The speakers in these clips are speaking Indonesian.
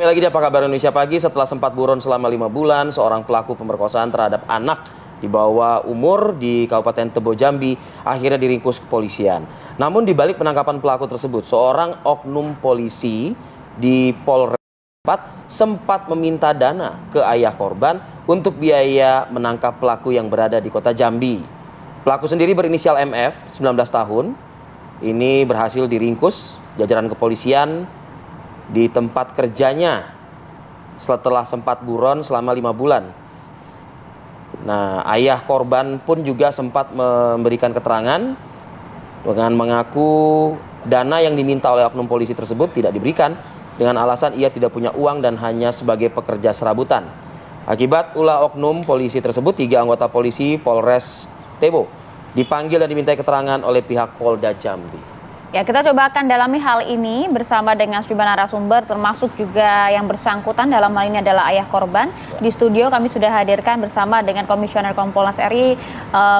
Lagi di Apa Kabar Indonesia Pagi, setelah sempat buron selama 5 bulan, seorang pelaku pemerkosaan terhadap anak di bawah umur di Kabupaten Tebo Jambi akhirnya diringkus kepolisian. Namun di balik penangkapan pelaku tersebut, seorang oknum polisi di Polres sempat meminta dana ke ayah korban untuk biaya menangkap pelaku yang berada di kota Jambi. Pelaku sendiri berinisial MF, 19 tahun. Ini berhasil diringkus jajaran kepolisian di tempat kerjanya setelah sempat buron selama 5 bulan. Nah, ayah korban pun juga sempat memberikan keterangan dengan mengaku dana yang diminta oleh oknum polisi tersebut tidak diberikan dengan alasan ia tidak punya uang dan hanya sebagai pekerja serabutan. Akibat ulah oknum polisi tersebut, 3 anggota polisi Polres Tebo dipanggil dan dimintai keterangan oleh pihak Polda Jambi. Ya, kita coba akan dalami hal ini bersama dengan sejumlah narasumber, termasuk juga yang bersangkutan dalam hal ini adalah ayah korban. Di studio kami sudah hadirkan bersama dengan Komisioner Kompolnas RI,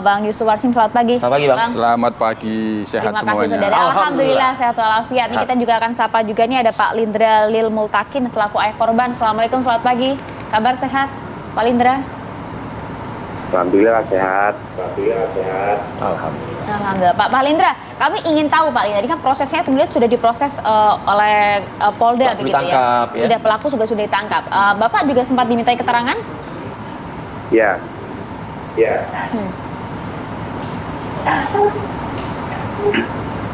Bang Yusuf Warsim. Selamat pagi. Selamat pagi, Bang. Selamat pagi, sehat Terima semuanya. kasih, saudara. Alhamdulillah sehat walafiat. Ini kita juga akan sapa juga nih ada Pak Lindra Lil Multakin selaku ayah korban. Assalamualaikum, selamat pagi. Kabar sehat, Pak Lindra? Alhamdulillah sehat. Alhamdulillah. Pak Lindra, kami ingin tahu Pak Lindra, ini kan prosesnya kemudian sudah diproses oleh Polda begitu ditangkap, ya. Sudah pelaku sudah ditangkap. Bapak juga sempat dimintai keterangan? Ya.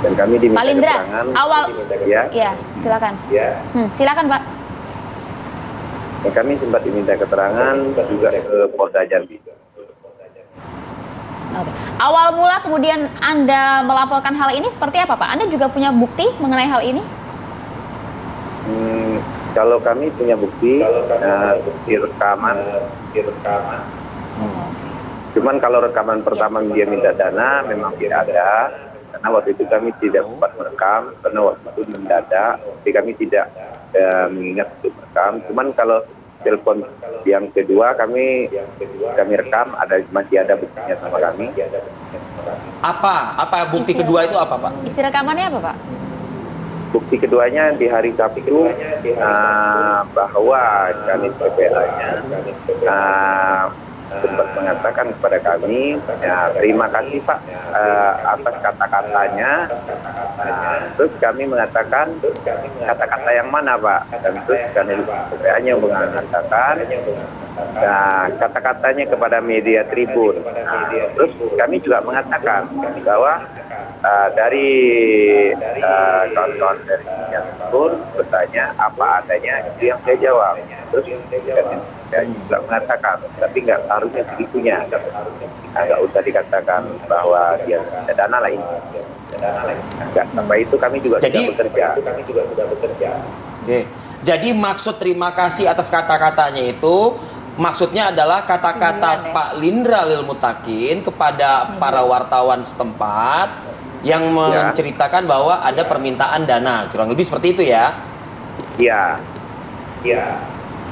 Dan kami diminta Pak Lindra, keterangan. Ya, silakan. Silakan Pak. Dan kami sempat diminta keterangan juga ke Polda Jambi. Oke. Awal mula kemudian Anda melaporkan hal ini seperti apa Pak? Anda juga punya bukti mengenai hal ini? Kalau kami punya bukti, di rekaman. Cuman kalau rekaman pertama dia minta dana memang tidak ada, karena waktu itu kami tidak sempat merekam, karena waktu itu mendadak, jadi kami tidak mengingat untuk merekam. Cuman kalau telepon yang kedua kami rekam, masih ada buktinya sama kami. Apa bukti kedua itu apa, Pak? Isi rekamannya apa, Pak? Bukti keduanya di hari Sabtu, bahwa kami PPA-nya sempat mengatakan kepada kami, ya, terima kasih Pak atas kata-katanya. Terus kami mengatakan, kata-kata yang mana Pak? Dan terus kami PPA-nya mengatakan, kata-katanya kepada media Tribun. Terus kami juga mengatakan bahwa dari kawan-kawan dari Tribun bertanya apa adanya, itu yang saya jawab. Terus saya juga mengatakan, tapi nggak harusnya segitunya. Nggak usah dikatakan bahwa dia ada dana lain. Nggak, sampai itu kami juga sudah bekerja. Oke. Jadi maksud terima kasih atas kata-katanya itu, maksudnya adalah kata-kata Pak Lindra Lil Multakin kepada para wartawan setempat yang menceritakan bahwa ada permintaan dana, kurang lebih seperti itu ya? Iya.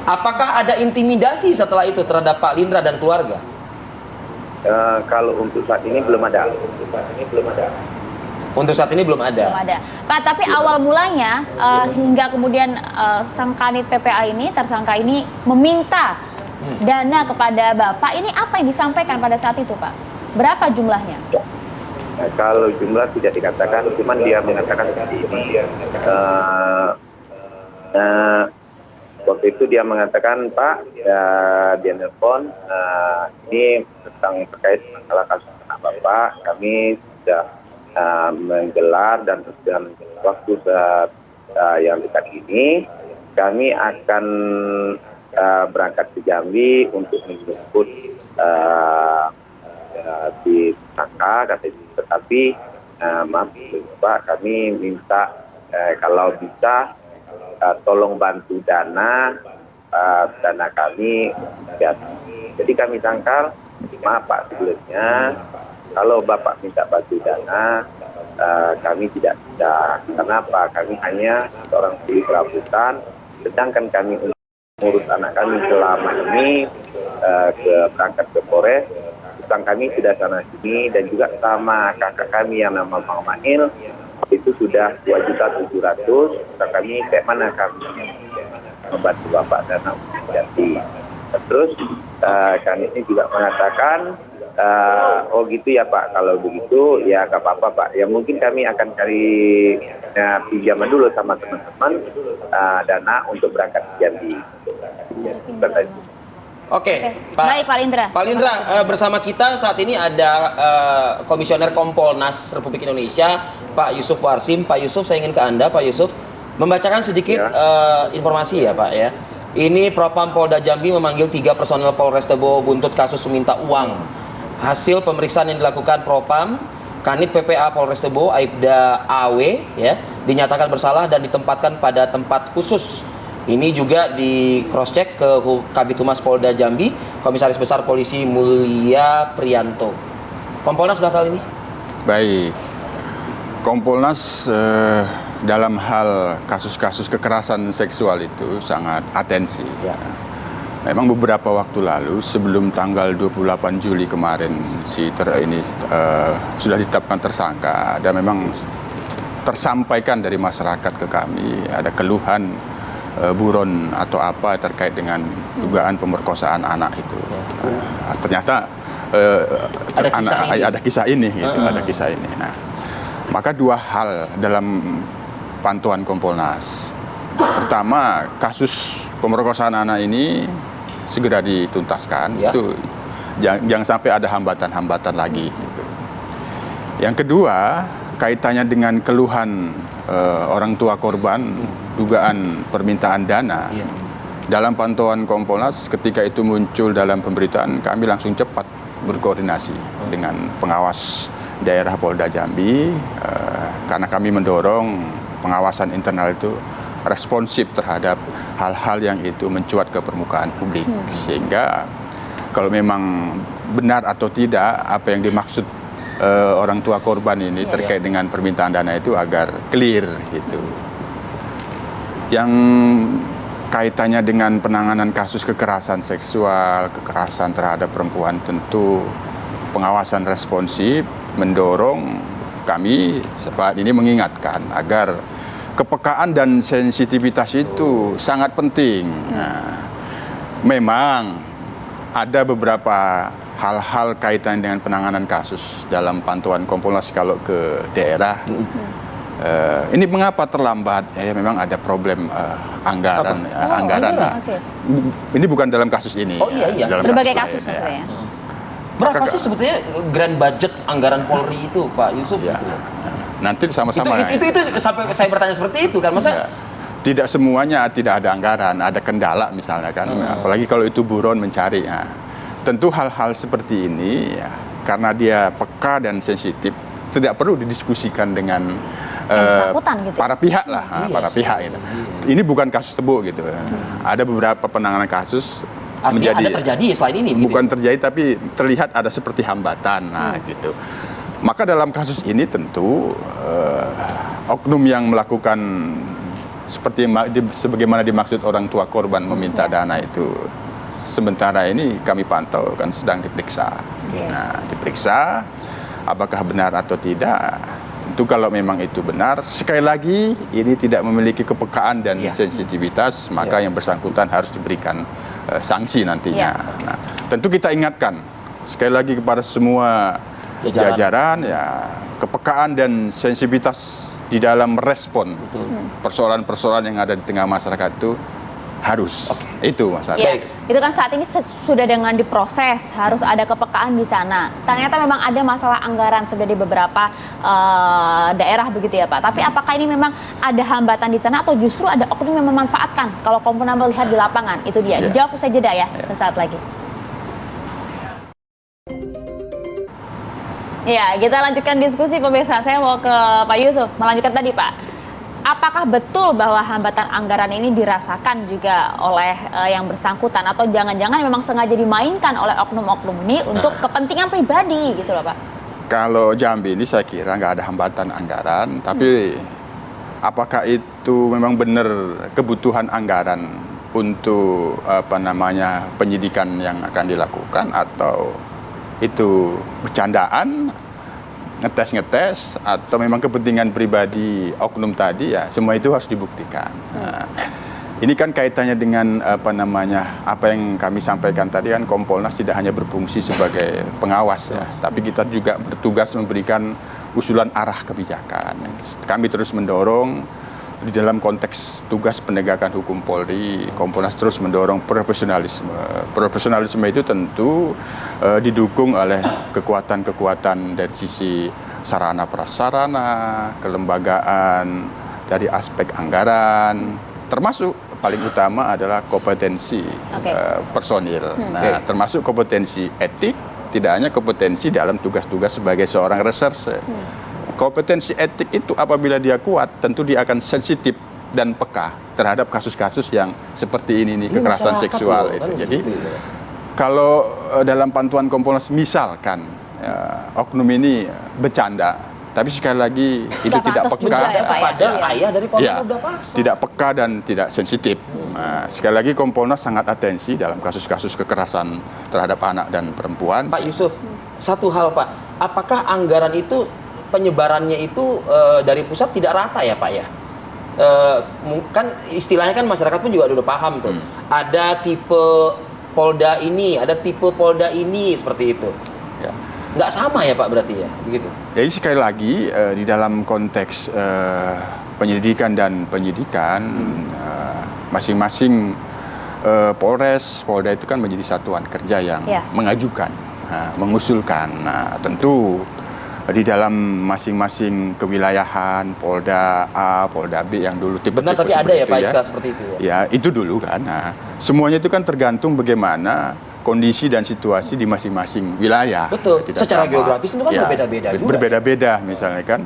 Apakah ada intimidasi setelah itu terhadap Pak Lindra dan keluarga? Kalau untuk saat ini belum ada. Untuk saat ini belum ada. Belum ada. Pak, tapi awal mulanya hingga kemudian sang kanit PPA ini, tersangka ini meminta dana kepada Bapak, ini apa yang disampaikan pada saat itu Pak? Berapa jumlahnya? Kalau jumlah tidak dikatakan, cuman dia mengatakan seperti ini. Waktu itu dia mengatakan, Pak, dia nelpon, ini tentang terkait masalah kasus anak Bapak, kami sudah menggelar dan dalam waktu yang dekat ini, kami akan berangkat ke Jambi untuk menjemput si tersangka, tetapi maaf Pak, kami minta kalau bisa tolong bantu dana kami. Jadi kami sangkal, maaf Pak, sebelumnya kalau Bapak minta bantu dana, kami tidak bisa. Kenapa? Kami hanya seorang kuli perabotan, sedangkan kami untuk mengurus anak kami selama ini berangkat ke Polres, utang kami sudah sana sini, dan juga sama kakak kami yang nama Bang Mail itu sudah 2.700.000, utang kami kayak mana kami. membantu Bapak Dana Jambi. Terus kami ini juga mengatakan, oh gitu ya Pak, kalau begitu ya nggak apa-apa Pak. Ya mungkin kami akan cari pinjaman dulu sama teman-teman dana untuk berangkat ke Jambi. Oke, Baik, Pak Lindra. Pak Lindra, bersama kita saat ini ada Komisioner Kompolnas Republik Indonesia, Pak Yusuf Warsim. Pak Yusuf, saya ingin ke Anda, Pak Yusuf, membacakan sedikit informasi ya Pak ya. Ini Propam Polda Jambi memanggil 3 personel Polres Tebo Buntut kasus meminta uang. Hasil pemeriksaan yang dilakukan Propam, Kanit PPA Polres Tebo Aibda AW ya, dinyatakan bersalah dan ditempatkan pada tempat khusus. Ini juga di cross check ke Kabid Humas Polda Jambi, Komisaris Besar Polisi Mulia Prianto. Kompolnas sudah kali ini? Baik, Kompolnas dalam hal kasus-kasus kekerasan seksual itu sangat atensi. Ya. Memang beberapa waktu lalu sebelum tanggal 28 Juli kemarin sudah ditetapkan tersangka dan memang tersampaikan dari masyarakat ke kami ada keluhan buron atau apa terkait dengan dugaan pemerkosaan anak itu. Ternyata ada kisah ini gitu, ada kisah ini. Nah, maka 2 hal dalam pantauan Kompolnas. Pertama, kasus pemerkosaan anak ini segera dituntaskan. Ya. Itu jangan sampai ada hambatan-hambatan lagi gitu. Yang kedua, kaitannya dengan keluhan orang tua korban dugaan permintaan dana. Ya. Dalam pantauan Kompolnas ketika itu muncul dalam pemberitaan, kami langsung cepat berkoordinasi dengan pengawas daerah Polda Jambi karena kami mendorong pengawasan internal itu responsif terhadap hal-hal yang itu mencuat ke permukaan publik, sehingga kalau memang benar atau tidak apa yang dimaksud orang tua korban ini terkait dengan permintaan dana itu agar clear gitu. Yang kaitannya dengan penanganan kasus kekerasan seksual, kekerasan terhadap perempuan, tentu pengawasan responsif mendorong kami saat ini mengingatkan agar kepekaan dan sensitivitas itu sangat penting. Nah, memang ada beberapa hal-hal kaitan dengan penanganan kasus dalam pantauan Kompolnas kalau ke daerah. Ini mengapa terlambat? Ya, memang ada problem anggaran. Anggaran. Okay. Ini bukan dalam kasus ini. Oh iya. Dalam Berbagai kasus lain, maksudnya. Berapa sih sebetulnya grand budget anggaran Polri itu, Pak Yusuf? Ya. Nanti sama-sama. Itu sampai saya bertanya seperti itu kan, masa? Ya. Tidak semuanya tidak ada anggaran, ada kendala misalnya kan. Apalagi kalau itu buron mencari. Ya. Tentu hal-hal seperti ini ya, karena dia peka dan sensitif, tidak perlu didiskusikan dengan Gitu. para pihak lah, para pihak gitu. Ini bukan kasus Tebo gitu. Ada beberapa penanganan kasus Artinya ada terjadi selain ini? Bukan gitu? terjadi tapi terlihat ada seperti hambatan, gitu. Maka dalam kasus ini tentu oknum yang melakukan sebagaimana dimaksud orang tua korban meminta dana itu sementara ini kami pantau kan sedang diperiksa. Nah, diperiksa apakah benar atau tidak. Tentu kalau memang itu benar, sekali lagi ini tidak memiliki kepekaan dan sensitivitas, maka yang bersangkutan harus diberikan sanksi nantinya. Nah, tentu kita ingatkan sekali lagi kepada semua jajaran ya, kepekaan dan sensitivitas di dalam respon persoalan-persoalan yang ada di tengah masyarakat itu harus. Itu masalah. Ya, itu kan saat ini sudah dengan diproses, harus ada kepekaan di sana. Ternyata memang ada masalah anggaran sudah di beberapa daerah begitu ya Pak. Tapi apakah ini memang ada hambatan di sana atau justru ada oknum yang memanfaatkan? Kalau Kompolnas melihat di lapangan, itu dia. Dijawab usai jeda ya, sesaat lagi. Ya, kita lanjutkan diskusi pemirsa. Saya mau ke Pak Yusuf, melanjutkan tadi Pak. Apakah betul bahwa hambatan anggaran ini dirasakan juga oleh yang bersangkutan atau jangan-jangan memang sengaja dimainkan oleh oknum-oknum ini untuk kepentingan pribadi gitu loh Pak? Kalau Jambi ini saya kira nggak ada hambatan anggaran, tapi apakah itu memang benar kebutuhan anggaran untuk penyidikan yang akan dilakukan atau itu bercandaan? Ngetes atau memang kepentingan pribadi oknum tadi ya semua itu harus dibuktikan. Nah, Ini kan kaitannya dengan apa yang kami sampaikan tadi kan, Kompolnas tidak hanya berfungsi sebagai pengawas ya, tapi kita juga bertugas memberikan usulan arah kebijakan. Kami terus mendorong di dalam konteks tugas penegakan hukum Polri, Kompolnas terus mendorong profesionalisme. Profesionalisme itu tentu didukung oleh kekuatan-kekuatan dari sisi sarana prasarana, kelembagaan, dari aspek anggaran, termasuk paling utama adalah kompetensi personil. Nah, termasuk kompetensi etik, tidak hanya kompetensi dalam tugas-tugas sebagai seorang reserse. Kompetensi etik itu apabila dia kuat, tentu dia akan sensitif dan peka terhadap kasus-kasus yang seperti ini kekerasan seksual itu. Jadi kalau dalam pantuan Kompolnas misalkan oknum ini bercanda, tapi sekali lagi itu tidak peka kepada ayah dari korban udah paksa. Tidak peka dan tidak sensitif. Nah, sekali lagi Kompolnas sangat atensi dalam kasus-kasus kekerasan terhadap anak dan perempuan. Pak Yusuf, satu hal Pak, apakah anggaran itu penyebarannya itu dari pusat tidak rata ya Pak ya? Kan istilahnya kan masyarakat pun juga udah paham tuh. Ada tipe Polda ini, ada tipe Polda ini, seperti itu. Ya. Nggak sama ya Pak berarti ya, begitu? Jadi sekali lagi di dalam konteks penyelidikan dan penyidikan, masing-masing Polres, Polda itu kan menjadi satuan kerja yang mengajukan, mengusulkan. Nah, tentu di dalam masing-masing kewilayahan, Polda A, Polda B yang dulu tipe-tipe benar, tapi ada ya Pak istilah seperti itu ya? Ya, itu dulu kan. Nah, semuanya itu kan tergantung bagaimana kondisi dan situasi di masing-masing wilayah. Betul, tidak secara sama. geografis itu kan berbeda-beda juga. Berbeda-beda misalnya kan,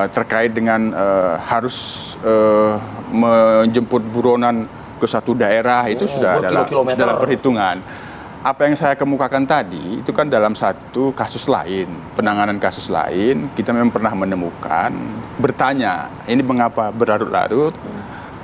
terkait dengan harus menjemput buronan ke satu daerah, itu sudah dalam perhitungan. Apa yang saya kemukakan tadi, itu kan dalam satu kasus lain, penanganan kasus lain, kita memang pernah menemukan, bertanya, ini mengapa berlarut-larut,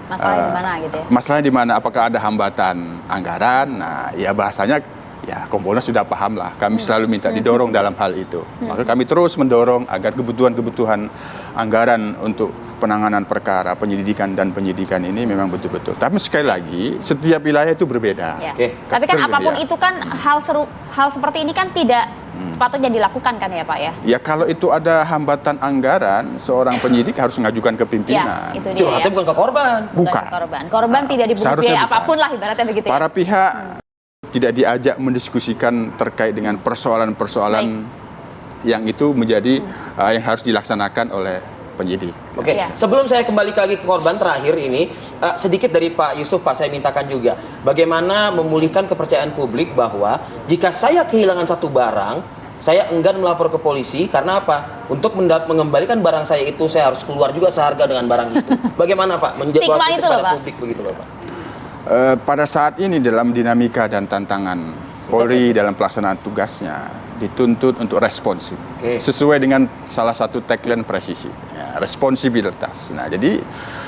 masalahnya di mana gitu ya? Masalahnya di mana? Apakah ada hambatan anggaran? Nah, ya bahasanya ya Kompolnas sudah paham lah. Kami selalu minta didorong dalam hal itu. Maka kami terus mendorong agar kebutuhan-kebutuhan anggaran untuk penanganan perkara penyelidikan dan penyidikan ini memang betul-betul. Tapi sekali lagi, setiap wilayah itu berbeda. Ya. Tapi kan apapun itu kan hal seperti ini kan tidak sepatutnya dilakukan kan ya Pak ya? Ya kalau itu ada hambatan anggaran, seorang penyidik harus mengajukan ke pimpinan. Ya, itu dia, curhatnya bukan ke korban. Bukan ke korban. Korban tidak dibungkit biaya apapun lah ibaratnya begitu ya. Para pihak tidak diajak mendiskusikan terkait dengan persoalan-persoalan yang itu menjadi yang harus dilaksanakan oleh penyidik. Oke, sebelum saya kembali lagi ke korban terakhir ini, sedikit dari Pak Yusuf, Pak, saya mintakan juga bagaimana memulihkan kepercayaan publik bahwa jika saya kehilangan satu barang, saya enggan melapor ke polisi karena apa? Untuk mengembalikan barang saya itu saya harus keluar juga seharga dengan barang itu. Bagaimana Pak menjawab itu kepada publik begitu loh Pak? Pada saat ini dalam dinamika dan tantangan Polri dalam pelaksanaan tugasnya dituntut untuk responsif, sesuai dengan salah satu tagline presisi, ya, responsibilitas. Nah, jadi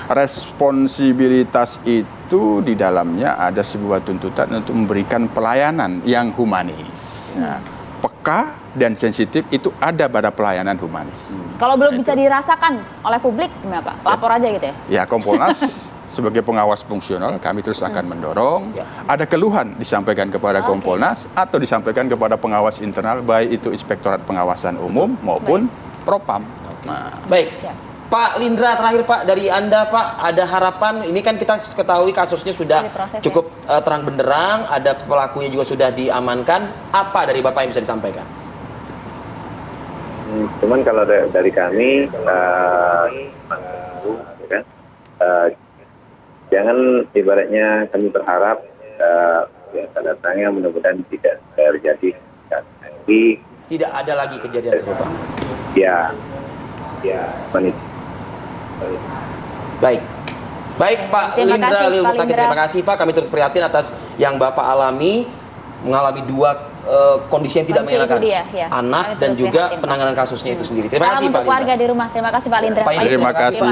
responsibilitas itu di dalamnya ada sebuah tuntutan untuk memberikan pelayanan yang humanis. Nah, peka dan sensitif itu ada pada pelayanan humanis. Kalau belum bisa dirasakan oleh publik gimana Pak? Lapor aja gitu ya? Ya, Kompolnas sebagai pengawas fungsional kami terus akan mendorong. Ada keluhan disampaikan kepada Kompolnas atau disampaikan kepada pengawas internal, baik itu Inspektorat Pengawasan Umum maupun Propam. Nah. Baik. Pak Lindra, terakhir Pak, dari Anda Pak, ada harapan, ini kan kita ketahui kasusnya sudah cukup terang benderang, ada pelakunya juga sudah diamankan, apa dari Bapak yang bisa disampaikan? Cuman kalau dari kami, jangan ibaratnya kami berharap datangnya mudah-mudahan tidak terjadi. Tidak ada lagi kejadian serupa. Ya, Baik Pak Lindra Lil Mutaqi, terima kasih Pak. Kami turut prihatin atas yang Bapak alami, mengalami dua kondisi yang tidak menyenangkan, anak dan juga penanganan kasusnya itu sendiri. Terima kasih Pak Lindra. Keluarga di rumah. Terima kasih Pak Lindra. Terima kasih.